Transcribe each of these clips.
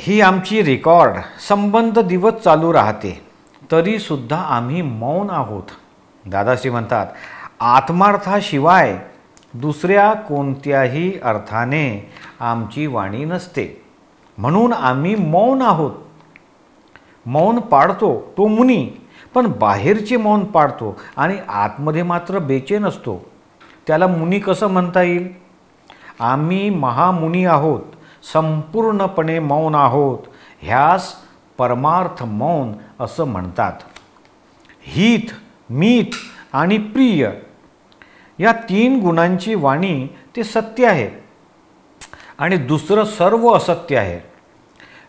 ही आमची रेकॉर्ड संबंध दिवस चालू राहते तरीसुद्धा आम्ही मौन आहोत. दादाश्री म्हणतात, आत्मार्थाशिवाय दुसऱ्या कोणत्याही अर्थाने आमची वाणी नसते, म्हणून आम्ही मौन आहोत. मौन पाळतो तो मुनी, पण बाहेरचे मौन पाळतो आणि आतमध्ये मात्र बेचैन असतो. त्याला मुनी कसं म्हणता येईल? आम्ही महामुनी आहोत, संपूर्णपणे मौन आहोत. ह्यास परमार्थ मौन असं म्हणतात. हित, मीत आणि प्रिय या 3 गुणांची वाणी ते सत्य आहे आणि दुसरं सर्व असत्य आहे.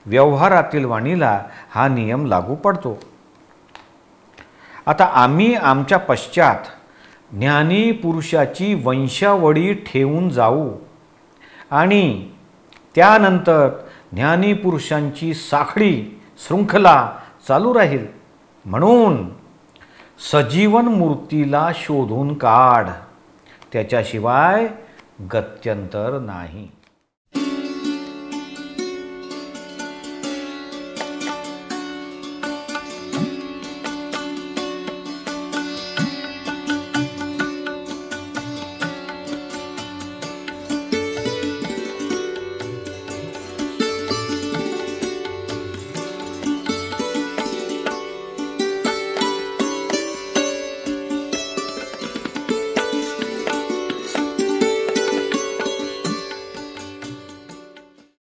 व्यवहारातील वाणीला हा नियम लागू पडतो. आता आम्ही आमच्या पश्चात ज्ञानी पुरुषाची वंशावळी ठेवून जाऊ आणि त्यानंतर ज्ञानी पुरुषांची साखळी शृंखला चालू राहील. म्हणून सजीवन मूर्तीला शोधून काढ, त्याच्याशिवाय गत्यंतर नाही.